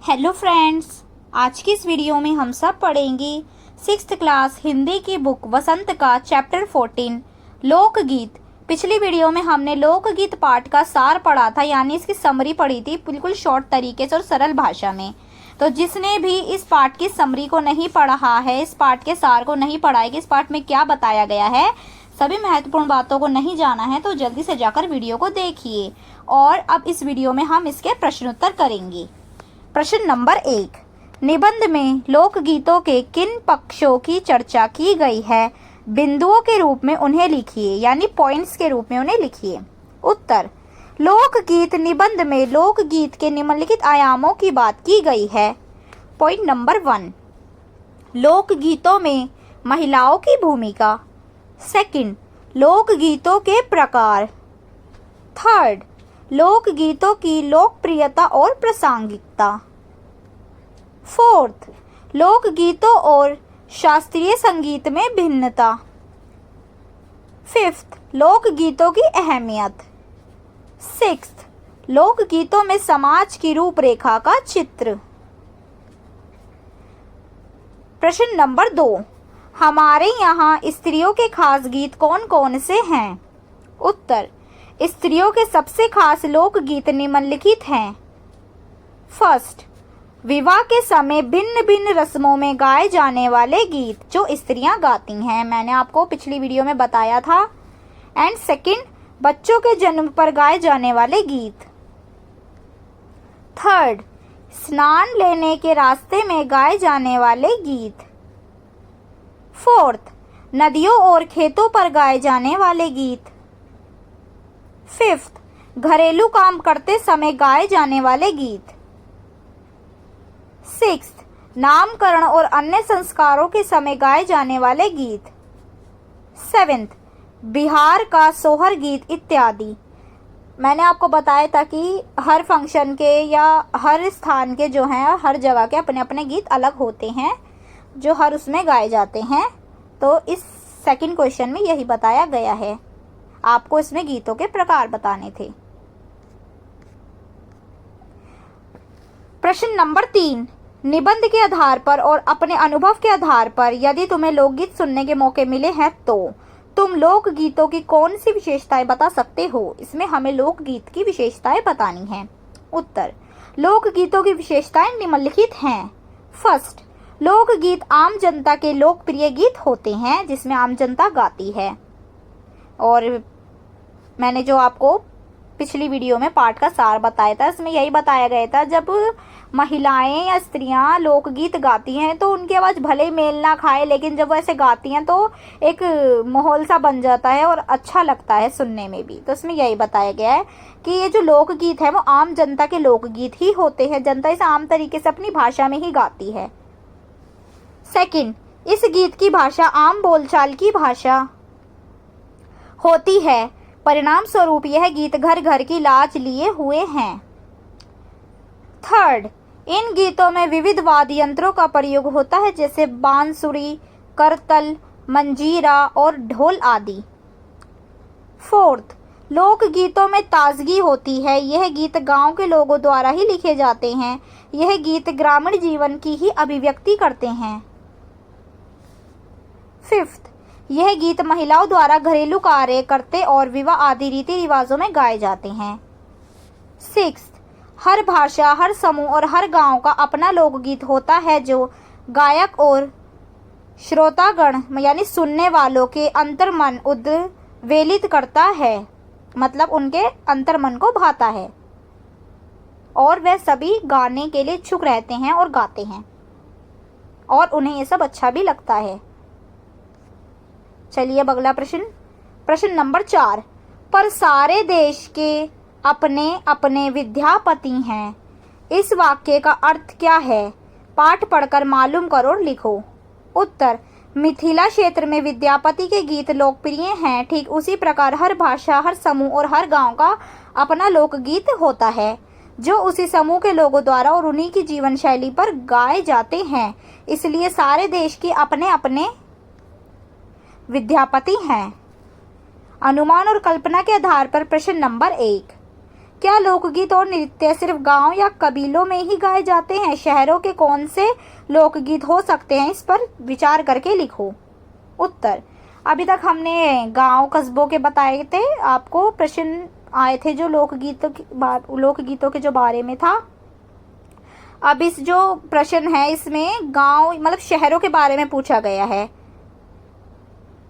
Hello friends, आज की इस वीडियो में हम सब पढ़ेंगे 6th क्लास हिंदी की बुक वसंत का चैप्टर 14 लोकगीत। पिछली वीडियो में हमने लोकगीत पाठ का सार पढ़ा था, यानी इसकी समरी पढ़ी थी बिल्कुल शॉर्ट तरीके से और सरल भाषा में। तो जिसने भी इस पाठ की समरी को नहीं पढ़ा है, इस पाठ के सार को नहीं पढ़ा है कि इस पाठ में क्या बताया गया है, सभी महत्वपूर्ण बातों को नहीं जाना है, तो जल्दी से जाकर वीडियो को देखिए। और अब इस वीडियो में हम इसके प्रश्नोत्तर करेंगे। प्रश्न नंबर 1, निबंध में लोकगीतों के किन पक्षों की चर्चा की गई है, बिंदुओं के रूप में उन्हें लिखिए, यानी पॉइंट्स के रूप में उन्हें लिखिए। उत्तर, लोकगीत निबंध में लोकगीत के निम्नलिखित आयामों की बात की गई है। पॉइंट नंबर 1, लोकगीतों में महिलाओं की भूमिका। सेकंड, लोकगीतों के प्रकार। थर्ड, लोकगीतों की लोकप्रियता और प्रासंगिकता। फोर्थ, लोकगीतों और शास्त्रीय संगीत में भिन्नता। फिफ्थ, लोकगीतों की अहमियत। सिक्स्थ, लोकगीतों में समाज की रूपरेखा का चित्र। प्रश्न नंबर 2, हमारे यहाँ स्त्रियों के खास गीत कौन कौन से हैं? उत्तर, स्त्रियों के सबसे खास लोकगीत निम्नलिखित हैं। फर्स्ट, विवाह के समय भिन्न भिन्न रस्मों में गाए जाने वाले गीत जो स्त्रियां गाती हैं, मैंने आपको पिछली वीडियो में बताया था। एंड सेकंड, बच्चों के जन्म पर गाए जाने वाले गीत। थर्ड, स्नान लेने के रास्ते में गाए जाने वाले गीत। फोर्थ, नदियों और खेतों पर गाए जाने वाले गीत। फिफ्थ, घरेलू काम करते समय गाए जाने वाले गीत। सिक्स्थ, नामकरण और अन्य संस्कारों के समय गाए जाने वाले गीत। सेवेंथ, बिहार का सोहर गीत इत्यादि। मैंने आपको बताया था कि हर फंक्शन के या हर स्थान के जो हैं, हर जगह के अपने अपने गीत अलग होते हैं जो हर उसमें गाए जाते हैं। तो इस सेकंड क्वेश्चन में यही बताया गया है, आपको इसमें गीतों के प्रकार बताने थे। प्रश्न नंबर 3, निबंध के आधार पर और अपने अनुभव के आधार पर यदि तुम्हें लोकगीत सुनने के मौके मिले हैं तो तुम लोकगीतों की कौन सी विशेषताएं बता सकते हो? इसमें हमें लोकगीत की विशेषताएं बतानी हैं। उत्तर, लोकगीतों की विशेषताएं निम्नलिखित हैं। फर्स्ट, लोकगीत आम जनता के लोकप्रिय गीत होते हैं जिसमें आम जनता गाती है। और मैंने जो आपको पिछली वीडियो में पाठ का सार बताया था, इसमें यही बताया गया था, जब महिलाएं या स्त्रियां लोकगीत गाती हैं तो उनकी आवाज़ भले ही मेल ना खाए, लेकिन जब वो ऐसे गाती हैं तो एक माहौल सा बन जाता है और अच्छा लगता है सुनने में भी। तो इसमें यही बताया गया है कि ये जो लोकगीत है वो आम जनता के लोकगीत ही होते हैं, जनता इसे आम तरीके से अपनी भाषा में ही गाती है। सेकंड, इस गीत की भाषा आम बोलचाल की भाषा होती है, परिणाम स्वरूप यह गीत घर घर की लाज लिए हुए हैं। थर्ड, इन गीतों में विविध वाद्य यंत्रों का प्रयोग होता है जैसे बांसुरी, करतल, मंजीरा और ढोल आदि। फोर्थ, लोकगीतों में ताजगी होती है, यह गीत गांव के लोगों द्वारा ही लिखे जाते हैं, यह गीत ग्रामीण जीवन की ही अभिव्यक्ति करते हैं। फिफ्थ, यह गीत महिलाओं द्वारा घरेलू कार्य करते और विवाह आदि रीति रिवाजों में गाए जाते हैं। सिक्स्थ, हर भाषा, हर समूह और हर गांव का अपना लोकगीत होता है जो गायक और श्रोतागण यानी सुनने वालों के अंतर्मन उद्वेलित करता है, मतलब उनके अंतर्मन को भाता है और वह सभी गाने के लिए इच्छुक रहते हैं और गाते हैं और उन्हें ये सब अच्छा भी लगता है। चलिए अब अगला प्रश्न, प्रश्न नंबर 4, पर सारे देश के अपने अपने विद्यापति हैं, इस वाक्य का अर्थ क्या है? पाठ पढ़कर मालूम करो और लिखो। उत्तर, मिथिला क्षेत्र में विद्यापति के गीत लोकप्रिय हैं, ठीक उसी प्रकार हर भाषा, हर समूह और हर गांव का अपना लोकगीत होता है जो उसी समूह के लोगों द्वारा और उन्हीं की जीवन शैली पर गाए जाते हैं, इसलिए सारे देश के अपने अपने विद्यापति हैं। अनुमान और कल्पना के आधार पर प्रश्न नंबर 1, क्या लोकगीत और नृत्य सिर्फ गांव या कबीलों में ही गाए जाते हैं? शहरों के कौन से लोकगीत हो सकते हैं? इस पर विचार करके लिखो। उत्तर, अभी तक हमने गांव कस्बों के बताए थे, आपको प्रश्न आए थे जो लोकगीतों के जो बारे में था। अब इस जो प्रश्न है इसमें गांव मतलब शहरों के बारे में पूछा गया है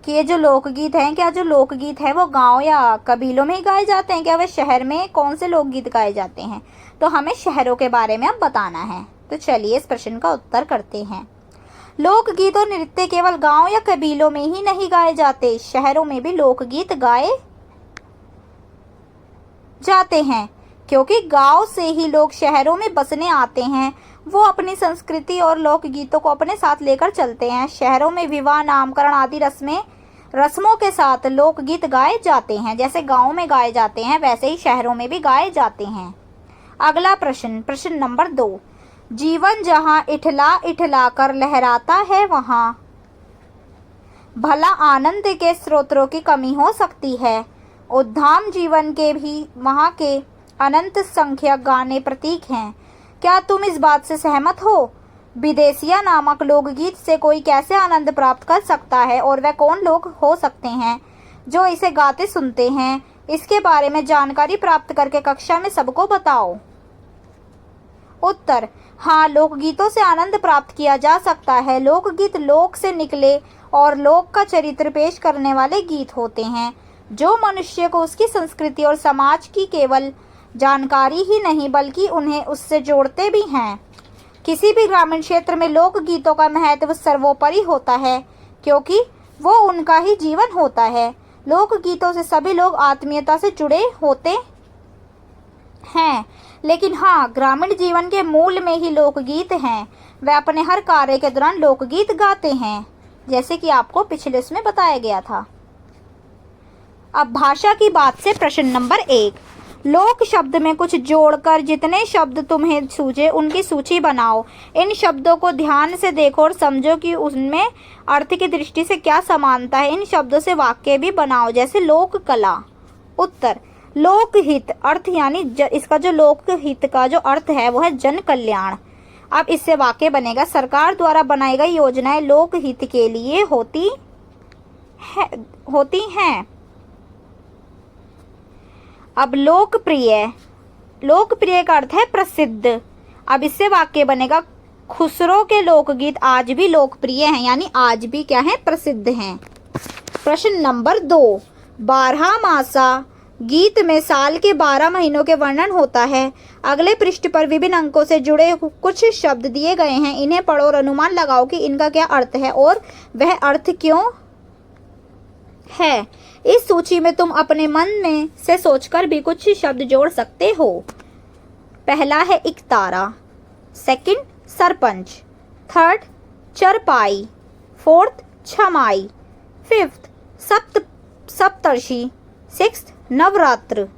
कि ये जो लोकगीत हैं, क्या जो लोकगीत है वो गांव या कबीलों में ही गाए जाते हैं? क्या वे शहर में कौन से लोकगीत गाए जाते हैं? तो हमें शहरों के बारे में अब बताना है। तो चलिए इस प्रश्न का उत्तर करते हैं। लोकगीत और नृत्य केवल गांव या कबीलों में ही नहीं गाए जाते, शहरों में भी लोकगीत गाए जाते हैं, क्योंकि गांव से ही लोग शहरों में बसने आते हैं। वो अपनी संस्कृति और लोकगीतों को अपने साथ लेकर चलते हैं। शहरों में विवाह, नामकरण आदि रस्मों के साथ लोकगीत गाए जाते हैं। जैसे गांव में गाए जाते हैं वैसे ही शहरों में भी गाए जाते हैं। अगला प्रश्न, प्रश्न नंबर 2। जीवन जहां इठला इठला कर लहराता है, वहां भला आनंद के स्रोतों की कमी हो सकती है? उद्दाम जीवन के भी वहां के अनंत संख्यक गाने प्रतीक हैं। क्या तुम इस बात से सहमत हो? विदेशिया नामक लोकगीत से कोई कैसे आनंद प्राप्त कर सकता है और वह कौन लोग हो सकते हैं जो इसे गाते सुनते हैं? इसके बारे में जानकारी प्राप्त करके कक्षा में सबको बताओ। उत्तर, हाँ, लोकगीतों से आनंद प्राप्त किया जा सकता है। लोकगीत लोक से निकले और लोक का चरित्र पेश करने वाले गीत होते हैं जो मनुष्य को उसकी संस्कृति और समाज की केवल जानकारी ही नहीं बल्कि उन्हें उससे जोड़ते भी हैं। किसी भी ग्रामीण क्षेत्र में लोकगीतों का महत्व सर्वोपरि होता है क्योंकि वो उनका ही जीवन होता है। लोकगीतों से सभी लोग आत्मीयता से जुड़े होते हैं, लेकिन हाँ, ग्रामीण जीवन के मूल में ही लोकगीत हैं। वे अपने हर कार्य के दौरान लोकगीत गाते हैं, जैसे कि आपको पिछले उसमें बताया गया था। अब भाषा की बात से प्रश्न नंबर 1। लोक शब्द में कुछ जोड़कर जितने शब्द तुम्हें सूझे उनकी सूची बनाओ। इन शब्दों को ध्यान से देखो और समझो कि उनमें अर्थ की दृष्टि से क्या समानता है। इन शब्दों से वाक्य भी बनाओ, जैसे लोक कला। उत्तर, लोकहित अर्थ यानी इसका जो लोकहित का जो अर्थ है वो है जन कल्याण। अब इससे वाक्य बनेगा, सरकार द्वारा बनाई गई योजनाएं लोकहित के लिए होती हैं। अब लोकप्रिय, लोकप्रिय का अर्थ है प्रसिद्ध। अब इससे वाक्य बनेगा, खुसरो के लोकगीत आज भी लोकप्रिय हैं, यानी आज भी क्या है, प्रसिद्ध हैं। प्रश्न नंबर 2। 12 मासा गीत में साल के 12 महीनों के वर्णन होता है। अगले पृष्ठ पर विभिन्न अंकों से जुड़े कुछ शब्द दिए गए हैं, इन्हें पढ़ो और अनुमान लगाओ कि इनका क्या अर्थ है और वह अर्थ क्यों है। इस सूची में तुम अपने मन में से सोचकर भी कुछ शब्द जोड़ सकते हो। पहला है इकतारा, सेकंड सरपंच, थर्ड चरपाई, फोर्थ छमाई, fifth Saptarishi, sixth Navratra,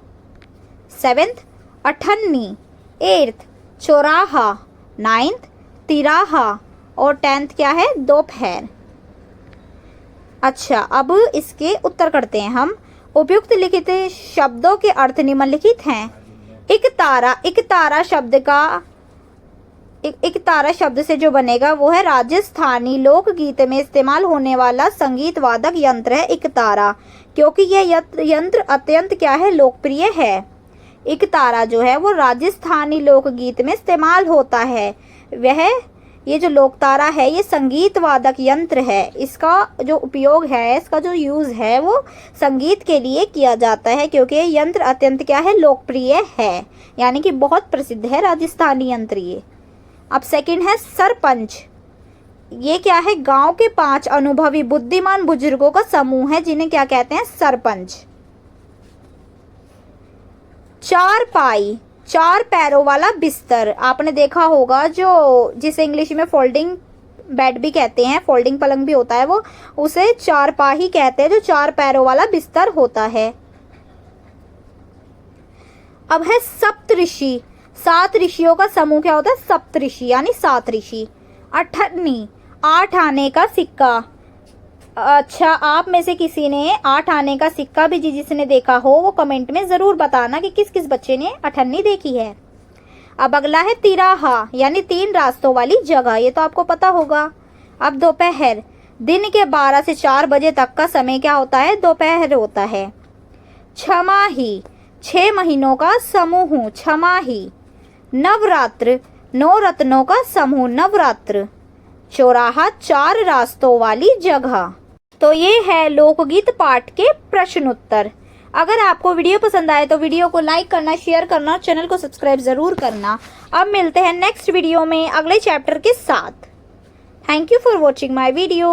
seventh अठन्नी, एट्थ चौराहा, नाइन्थ तिराहा और 10th क्या है, दोपहर। अच्छा, अब इसके उत्तर करते हैं हम। उपयुक्त लिखित शब्दों के अर्थ निम्नलिखित हैं। इकतारा शब्द से जो बनेगा वो है राजस्थानी लोकगीत में इस्तेमाल होने वाला संगीत वादक यंत्र है इकतारा, क्योंकि यह यंत्र अत्यंत क्या है, लोकप्रिय है। इकतारा जो है वो राजस्थानी लोकगीत में इस्तेमाल होता है। ये जो लोकतारा है ये संगीत वादक यंत्र है। इसका जो उपयोग है, इसका जो यूज़ है वो संगीत के लिए किया जाता है, क्योंकि ये यंत्र अत्यंत क्या है, लोकप्रिय है, यानी कि बहुत प्रसिद्ध है राजस्थानी यंत्र ये। अब सेकंड है सरपंच। ये क्या है, गांव के 5 अनुभवी बुद्धिमान बुजुर्गों का समूह है जिन्हें क्या कहते हैं, सरपंच। चारपाई, 4 पैरों वाला बिस्तर। आपने देखा होगा जो जिसे इंग्लिश में फोल्डिंग बेड भी कहते हैं, फोल्डिंग पलंग भी होता है, वो उसे चारपाई कहते हैं, जो 4 पैरों वाला बिस्तर होता है। अब है सप्तऋषि। 7 ऋषियों का समूह क्या होता है, सप्तऋषि यानी 7 ऋषि। अठन्नी, 8 आने का सिक्का। अच्छा, आप में से किसी ने 8 आने का सिक्का भी जिसने देखा हो वो कमेंट में ज़रूर बताना कि किस किस बच्चे ने अठन्नी देखी है। अब अगला है तिराहा, यानी 3 रास्तों वाली जगह, ये तो आपको पता होगा। अब दोपहर, दिन के 12 से 4 बजे तक का समय क्या होता है? दोपहर होता है। छमाही, 6 महीनों का समूह, छमाही। नवरात्र, 9 रत्नों का समूह, नवरात्र। चौराहा, 4 रास्तों वाली जगह। तो ये है लोकगीत पाठ के प्रश्न उत्तर। अगर आपको वीडियो पसंद आए तो वीडियो को लाइक करना, शेयर करना, चैनल को सब्सक्राइब ज़रूर करना। अब मिलते हैं नेक्स्ट वीडियो में अगले चैप्टर के साथ। Thank you for watching my video.